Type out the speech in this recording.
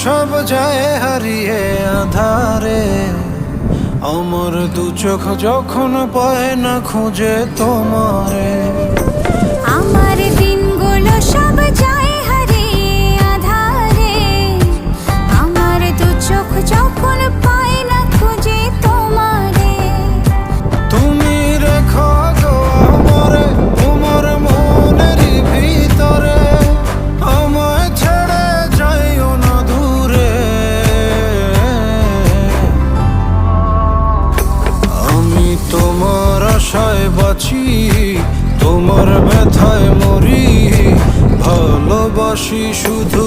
সব যায় হারিয়ে আধারে। আমার দু চোখ যখন পায় না খুঁজে তোমারে। আমার দিনগুলো সব যায় হারিয়ে আধারে। আমার দু চোখ যখন পায় না খুঁজে তোমারে। তুমি রেখো গো আমারে তোমার মনেরই ভিতরে, আমায় ছেড়ে যাইও না দূরে। আমি তোমার আশায় বাঁচি, তোমার ব্যথায় মরি, ভালোবাসি শুধু